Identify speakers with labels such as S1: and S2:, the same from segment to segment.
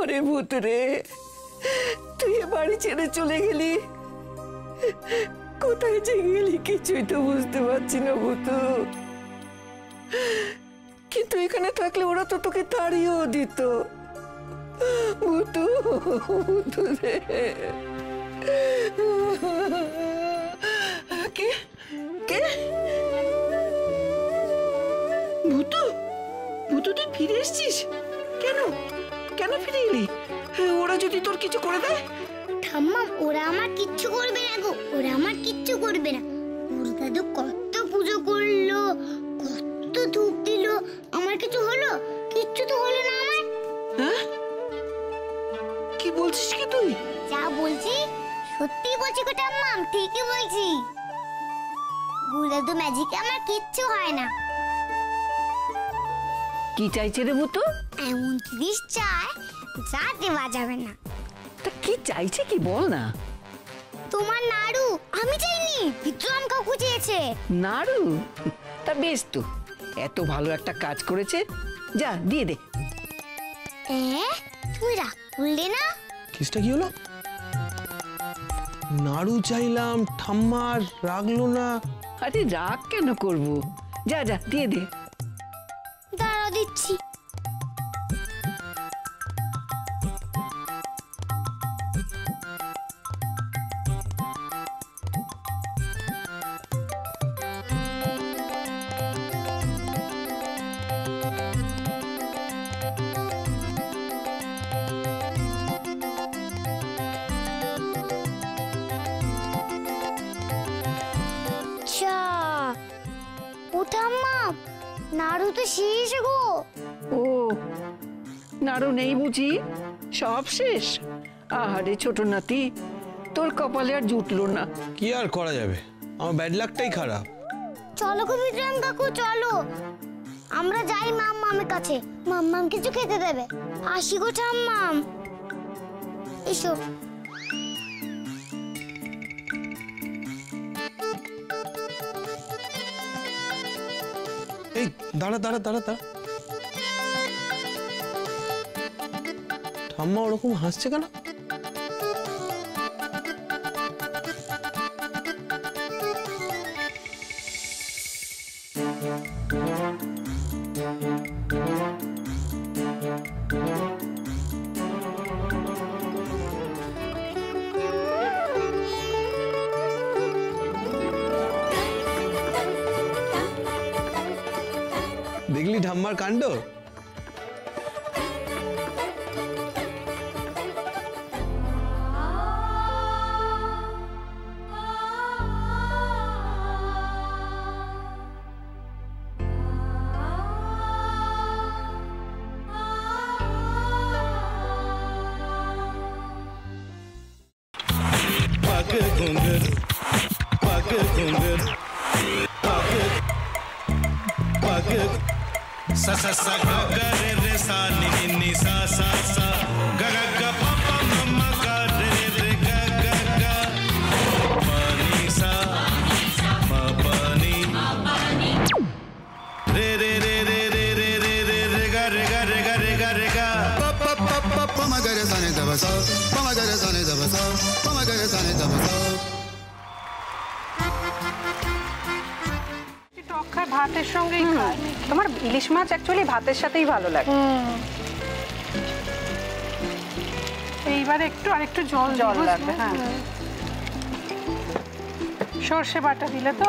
S1: রে ভূতরে, তুই এ বাড়ি ছেড়ে চলে গেলি, কোথায় যে গেলি কিছুই তো বুঝতে পারছি না ভূতু। কিন্তু এখানে থাকলে ওরা তো তোকে তাড়িয়েও দিত। ভূতু, ভূতু রে। কে কে? ভূতু, ভূতু তুই ফিরে এসছিস কেন? কেন ফিরে এলি? ওরা যদি তোর কিছু করে দেয়?
S2: ঠাম্মা, ওরা আমার কিচ্ছু করবে না গো, ওরা আমার কিচ্ছু করবে না। ওর দাদু কত পুজো করলো, কত ধূপ দিল, আমার কিছু হলো? কিচ্ছু তো হলো না আমার।
S1: হ্যাঁ? কি বলছিস কি তুই?
S2: যা বলছি সত্যি বলছি গো ঠাম্মা, ঠিকই বলছি। গুরুদাদু ম্যাজিকে আমার কিচ্ছু হয় না।
S1: কি চাইছে রে ভূতু?
S2: এমন জিনিস চায় যা দেওয়া যাবে না।
S1: তা কি চাইছে কি বল না।
S2: তোমার নাড়ু আমি চাইনি, বিক্রম কাকু চেয়েছে।
S1: নাড়ু? তা বেশ তো, এত ভালো একটা কাজ করেছে, যা দিয়ে দে।
S2: তুমি রাগ করলে না?
S3: কিসটা কি হলো? নাড়ু চাইলাম, ঠাম্মার রাগলো না।
S1: আরে রাগ কেন করবো, যা যা দিয়ে দে।
S2: দাঁড়া দিচ্ছি। নাড়ু তো শেষ গো।
S1: ও, নাড়ু নেই বুঝি? সব শেষ? আহারে ছোট নাতি, তোর কপালে আর জুটলো না।
S3: কি আর করা যাবে, আমার ব্যাড লাকটাই খারাপ।
S2: চলো গো বিক্রম কাকু, চলো আমরা যাই মাম্মামের কাছে, মাম্মাম কিছু খেতে দেবে। আসি গো ঠাম্মাম, এসো।
S3: এই দাঁড়া দাঁড়া দাঁড়া দাঁড়া, ঠাম্মা ওরকম হাসছে কেন? দেখলি ঠাম্মার কাণ্ড?
S4: sa sa sa ga ga re re sa ni ni ni sa sa sa ga ga ga pa pa ma ma ga re re ga ga ga pa ni sa ma pa ni re re re re re re re re re ga re ga re ga re ga re ga pa pa pa pa pa ma ga re sa ni da ba sa pa ma ga re sa ni da ba sa pa ma ga re sa ni da ba sa।
S5: ভাতের সঙ্গেই খায়। তোমার ইলিশ মাছ actually ভাতের সাথেই ভালো লাগে। এইবার একটু আরেকটু জল লাগবে। হ্যাঁ, সর্ষে বাটা দিলে তো।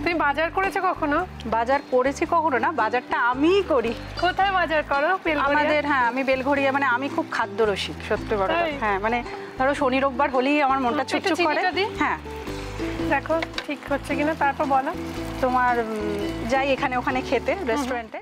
S5: তুমি বাজার করেছো কখনো? বাজার করেছি কখনো না, বাজারটা আমিই করি। কোথায় বাজার করো? আমাদের, হ্যাঁ আমি বেলঘড়িয়া, মানে আমি খুব খাদ্য রসিক, সত্যি বড়। হ্যাঁ মানে ধরো শনি রোববার হলেই আমার মনটা চুপচুপ করে। হ্যাঁ দেখো ঠিক হচ্ছে কিনা, তারপর বলো। তোমার যাই এখানে ওখানে খেতে, রেস্টুরেন্টে।